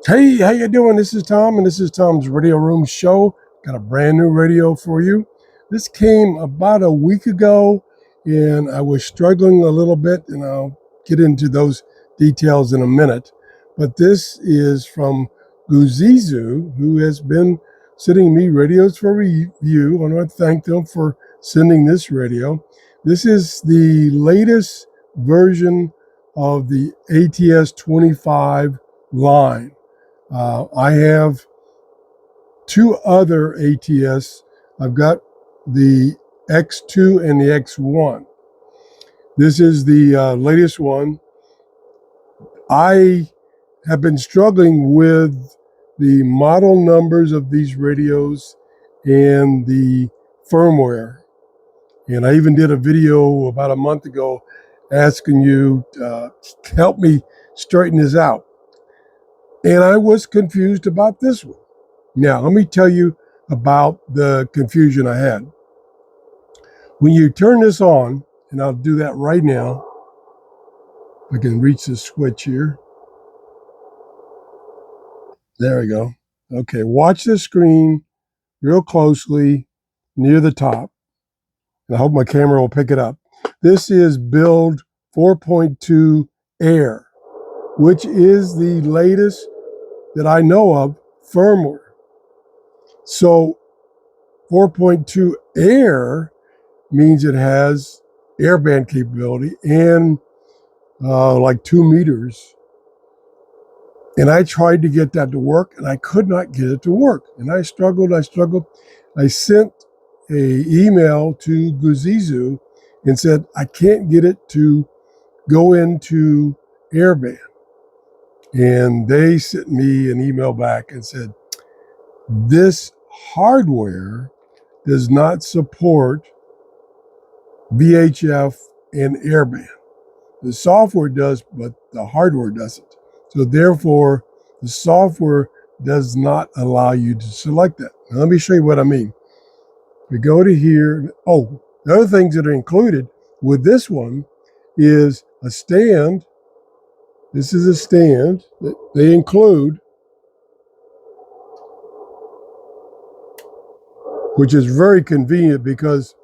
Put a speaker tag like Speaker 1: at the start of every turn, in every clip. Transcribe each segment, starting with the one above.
Speaker 1: Hey, how you doing? This is Tom, and this is Tom's Radio Room Show. Got a brand new radio for you. This came about a week ago, and I was struggling a little bit, and I'll get into those details in a minute. But this is from GOOZEEZOO, who has been sending me radios for review. I want to thank them for sending this radio. This is the latest version of the ATS25 line. I have two other ATS. I've got the X2 and the X1. This is the latest one. I have been struggling with the model numbers of these radios and the firmware. And I even did a video about a month ago asking you to help me straighten this out. And I was confused about this one. Now, let me tell you about the confusion I had. When you turn this on, and I'll do that right now, if I can reach the switch here. There we go. Okay, watch the screen real closely near the top, and I hope my camera will pick it up. This is build 4.2 Air, which is the latest that I know of firmware. So 4.2 Air means it has airband capability and like 2 meters. And I tried to get that to work, and I could not get it to work. And I struggled. I sent an email to GOOZEEZOO and said, I can't get it to go into airband. And they sent me an email back and said, this hardware does not support VHF and airband. The software does, but the hardware doesn't. So therefore, the software does not allow you to select that. Now, let me show you what I mean. We go to here. Oh, the other things that are included with this one is a stand. This is a stand that they include, which is very convenient because,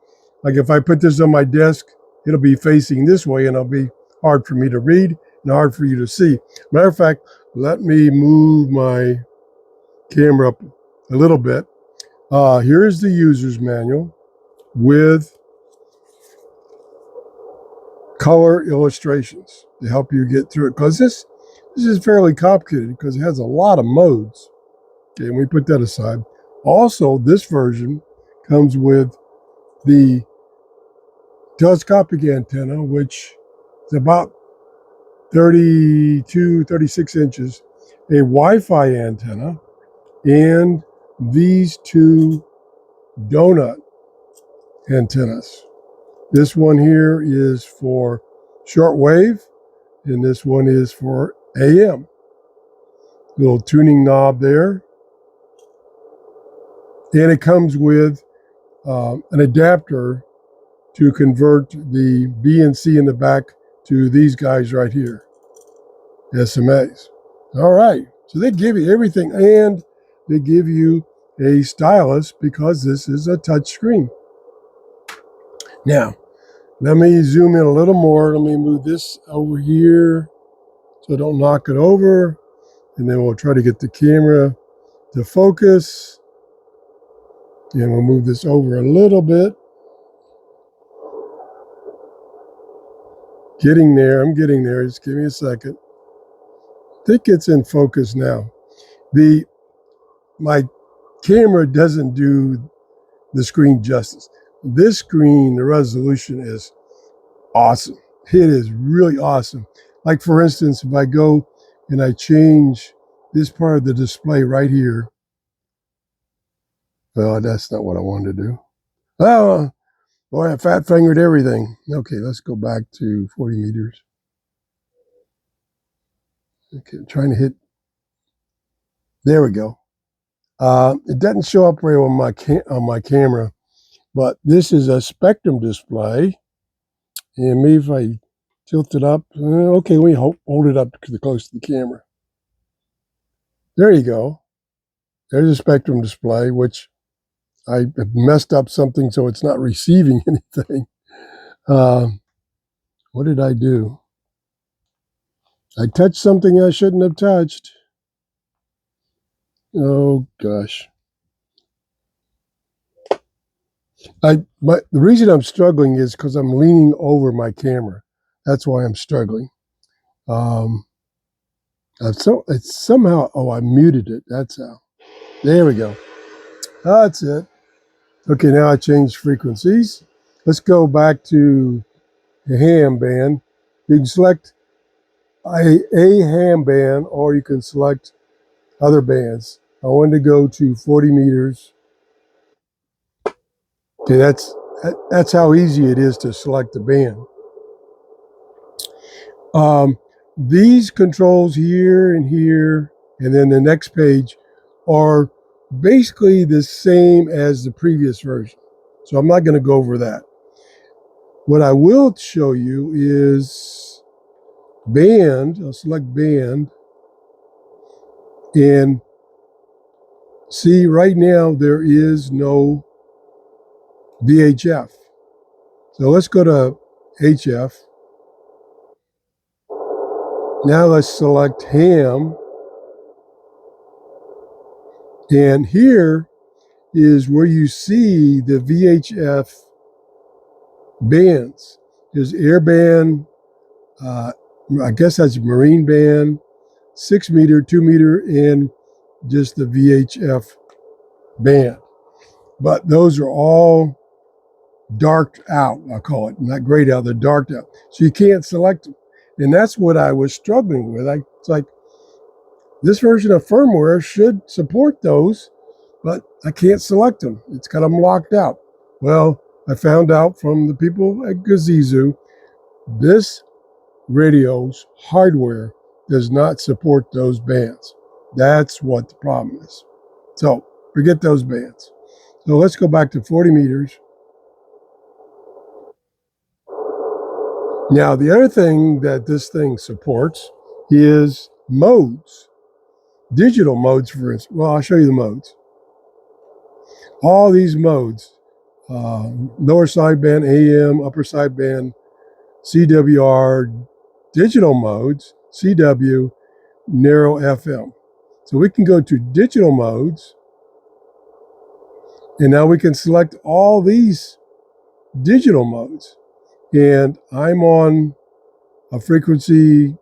Speaker 1: like, if I put this on my desk, it'll be facing this way, and it'll be hard for me to read and hard for you to see. Matter of fact, let me move my camera up a little bit. Here's the user's manual with color illustrations to help you get through it, because this is fairly complicated because it has a lot of modes. Okay, and we put that aside. Also, this version comes with the telescopic antenna, which is about 36 inches, a Wi-Fi antenna, and these two donut antennas. This one here is for shortwave, and this one is for AM. Little tuning knob there. And it comes with an adapter to convert the B and C in the back to these guys right here, SMAs. All right, so they give you everything, and they give you a stylus because this is a touch screen. Now, let me zoom in a little more. Let me move this over here so I don't knock it over, and then we'll try to get the camera to focus. And we'll move this over a little bit. Getting there, I'm getting there. Just give me a second. I think it's in focus now. My camera doesn't do the screen justice. This screen, the resolution is awesome. It is really awesome. Like, for instance, if I go and I change this part of the display right here. Oh, that's not what I wanted to do. Oh, boy, I fat fingered everything. Okay, let's go back to 40 meters. Okay, I'm trying to hit. There we go. It doesn't show up very well on my camera, but this is a spectrum display. And maybe if I tilt it up, okay, we hold it up close to the camera. There you go. There's a spectrum display, which I have messed up something so it's not receiving anything. What did I do? I touched something I shouldn't have touched. Oh, gosh. The reason I'm struggling is because I'm leaning over my camera. That's why I'm struggling. It's somehow, oh, I muted it. That's how. There we go. That's it. Okay, now I changed frequencies. Let's go back to the ham band. You can select a ham band, or you can select other bands. I wanted to go to 40 meters. Okay, that's how easy it is to select the band. These controls here and here, and then the next page are basically the same as the previous version. So I'm not going to go over that. What I will show you is band. I'll select band. And see, right now there is no VHF. So let's go to HF. Now let's select ham. And here is where you see the VHF bands. There's air band, I guess that's marine band, 6 meter, 2 meter, and just the VHF band. But those are all darked out, I call it. Not grayed out, they're darked out. So you can't select them. And that's what I was struggling with. It's like, this version of firmware should support those, but I can't select them. It's got them locked out. Well, I found out from the people at GOOZEEZOO, this radio's hardware does not support those bands. That's what the problem is. So forget those bands. So let's go back to 40 meters. Now, the other thing that this thing supports is modes, digital modes, for instance. Well, I'll show you the modes. All these modes, lower sideband AM, upper sideband, CWR, digital modes, CW, narrow FM. So we can go to digital modes, and now we can select all these digital modes. And I'm on a frequency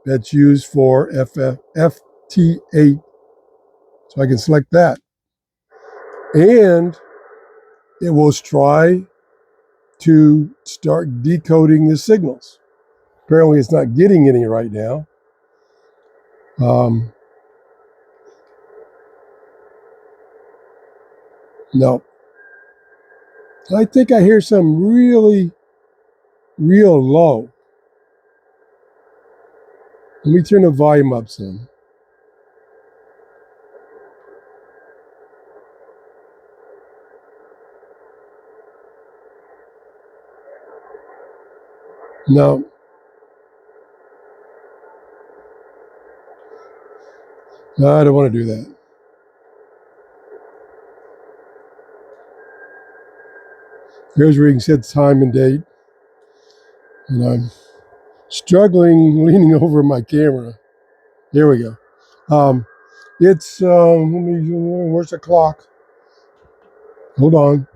Speaker 1: that's used for FT8. So I can select that. And it will try to start decoding the signals. Apparently it's not getting any right now. No. I think I hear some really, real low. Let me turn the volume up some. No. No, I don't want to do that. Here's where you can set time and date. And I'm struggling leaning over my camera. There we go. Where's the clock? Hold on.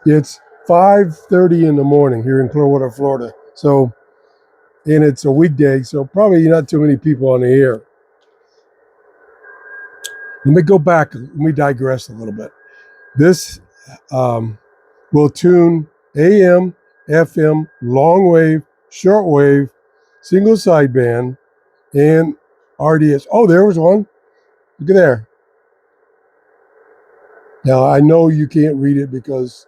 Speaker 1: It's 5:30 in the morning here in Clearwater, Florida. So, and it's a weekday, so probably not too many people on the air. Let me go back. Let me digress a little bit. This will tune AM, FM, long wave, short wave, single sideband, and RDS. Oh, there was one. Look at there. Now, I know you can't read it because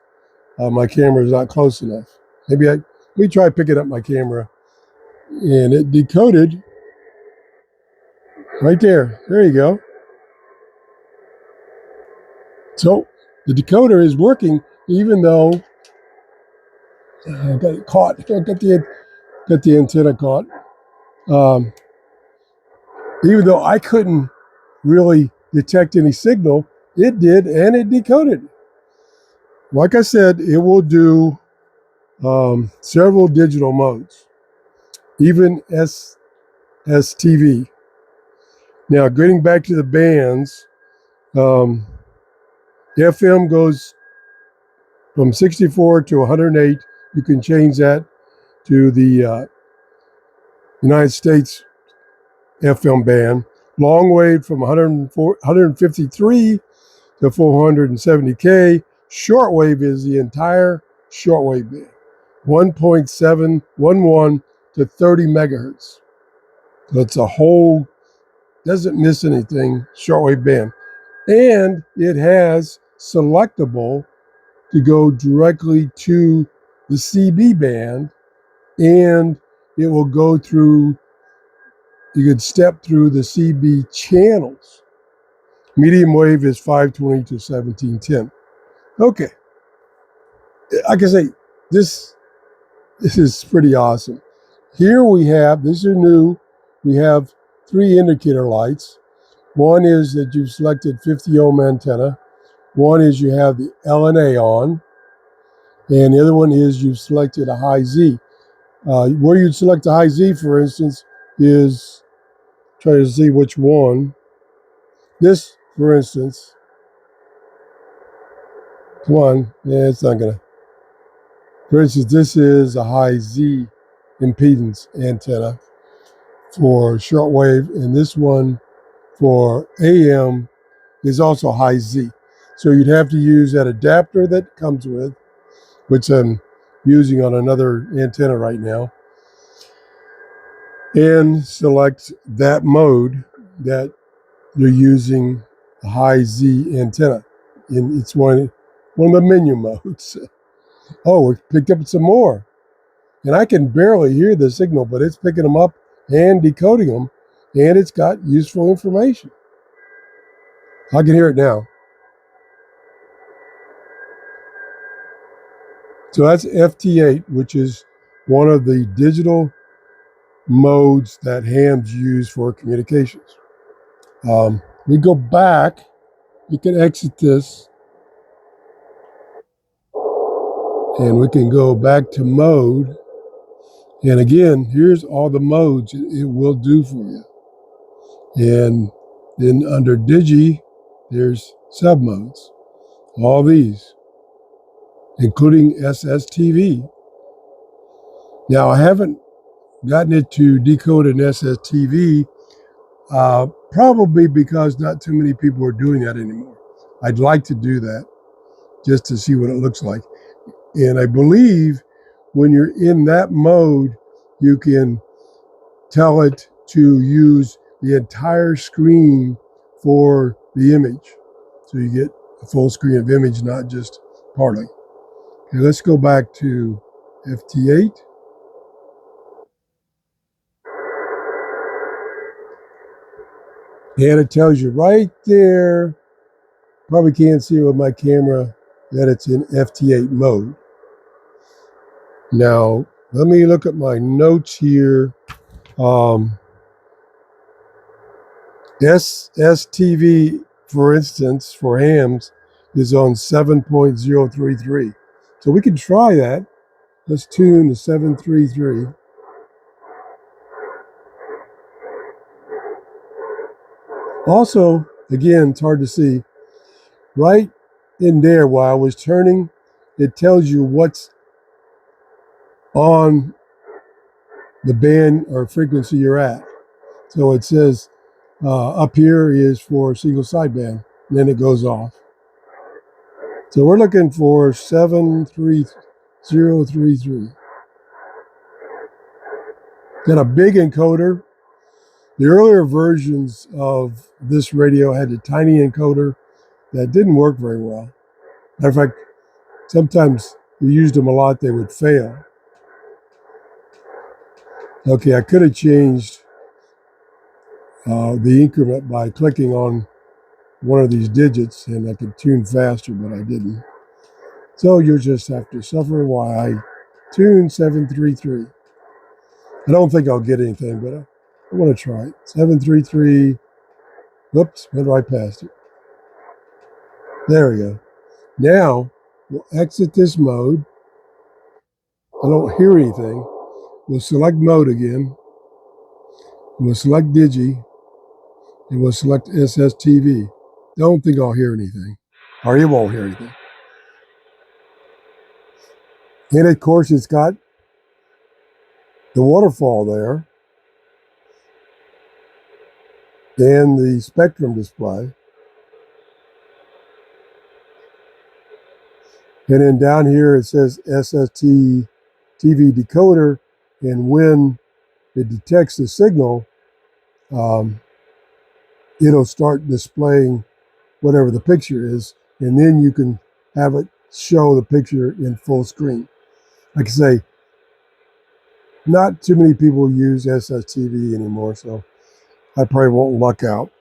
Speaker 1: my camera is not close enough. Let me try picking up my camera. And it decoded right there. There you go. So the decoder is working even though I got it caught. I got get the antenna caught. Even though I couldn't really detect any signal, it did, and it decoded. Like I said, it will do several digital modes, even SSTV. Now, getting back to the bands, FM goes from 64 to 108. You can change that to the United States FM band. Long wave from 153 to 470K. Shortwave is the entire shortwave band, 1.711 to 30 megahertz. So it's a whole, doesn't miss anything, shortwave band. And it has selectable to go directly to the CB band, and it will go through, you could step through the CB channels. Medium wave is 520 to 1710. Okay. Like I say, this is pretty awesome. Here we have, these are new, we have 3 indicator lights. One is that you've selected 50 ohm antenna. One is you have the LNA on. And the other one is you've selected a high Z. Where you'd select a high Z, for instance, is, try to see which one. This, for instance, come on, yeah, it's not gonna. For instance, this is a high Z impedance antenna for shortwave, and this one for AM is also high Z. So you'd have to use that adapter that comes with, which I'm using on another antenna right now, and select that mode that you're using a high Z antenna. And it's one of the menu modes. Oh, we picked up some more. And I can barely hear the signal, but it's picking them up and decoding them, and it's got useful information. I can hear it now. So that's FT8, which is one of the digital modes that hams use for communications. We go back, you can exit this, and we can go back to mode. And again, here's all the modes it will do for you. And then under Digi, there's sub modes, all these, including SSTV. Now, I haven't gotten it to decode an SSTV, probably because not too many people are doing that anymore. I'd like to do that just to see what it looks like. And I believe when you're in that mode, you can tell it to use the entire screen for the image. So you get a full screen of image, not just partly. Okay, let's go back to FT8. And it tells you right there, probably can't see it with my camera, that it's in FT8 mode. Now, let me look at my notes here. SSTV, for instance, for hams, is on 7.033. So we can try that. Let's tune to 733. Also, again, it's hard to see. Right in there while I was turning, it tells you what's on the band or frequency you're at. So it says up here is for single sideband, and then it goes off. So we're looking for 73033. Got a big encoder. The earlier versions of this radio had a tiny encoder that didn't work very well. Matter of fact, sometimes you used them a lot, they would fail. Okay, I could have changed the increment by clicking on one of these digits, and I could tune faster, but I didn't. So you'll just have to suffer while I tune 733. I don't think I'll get anything, but I want to try it. 733. Whoops, went right past it. There we go. Now, we'll exit this mode. I don't hear anything. We'll select mode again. We'll select Digi. And we'll select SSTV. Don't think I'll hear anything. Or you won't hear anything. And of course, it's got the waterfall there. And the spectrum display. And then down here it says SST TV decoder, and when it detects the signal, it'll start displaying whatever the picture is, and then you can have it show the picture in full screen. Like I say, not too many people use SSTV anymore, so I probably won't luck out.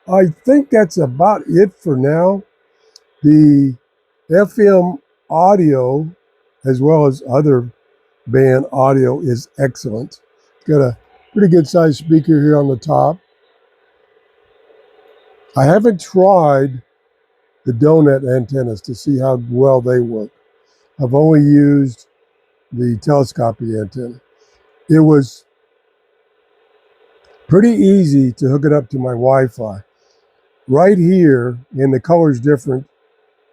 Speaker 1: I think that's about it for now. The FM audio, as well as other band audio, is excellent. Got a pretty good sized speaker here on the top. I haven't tried the donut antennas to see how well they work. I've only used the telescopy antenna. It was pretty easy to hook it up to my Wi-Fi. Right here, and the color's different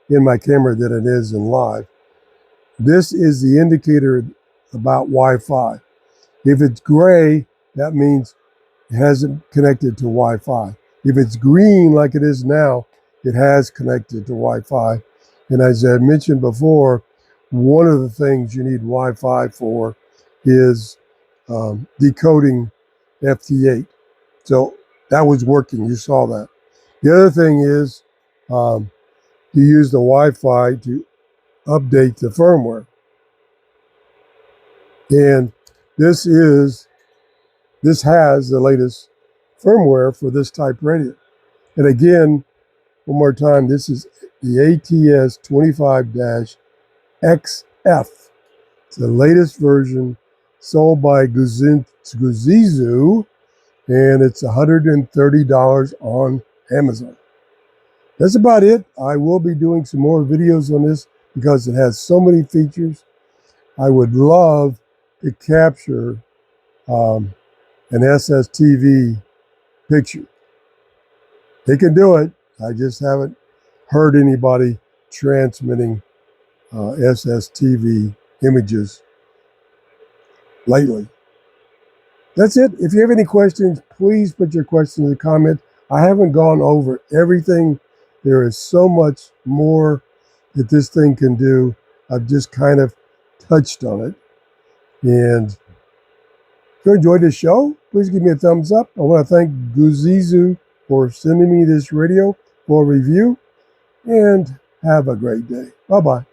Speaker 1: in my camera than it is in live. This is the indicator about Wi-Fi. If it's gray, that means it hasn't connected to Wi-Fi. If it's green like it is now, it has connected to Wi-Fi. And as I mentioned before, one of the things you need Wi-Fi for is decoding FT8. So that was working, you saw that. The other thing is you use the Wi-Fi to update the firmware. And this has the latest firmware for this type radio. And again, one more time, this is the ATS25-XF. It's the latest version, sold by GOOZEEZOO, and it's $130 on Amazon. That's about it. I will be doing some more videos on this because it has so many features. I would love to capture an SSTV picture. They can do it. I just haven't heard anybody transmitting SSTV images lately. That's it. If you have any questions, please put your questions in the comment. I haven't gone over everything. There is so much more that this thing can do. I've just kind of touched on it. And if you enjoyed this show, please give me a thumbs up. I want to thank GOOZEEZOO for sending me this radio for a review. And have a great day. Bye-bye.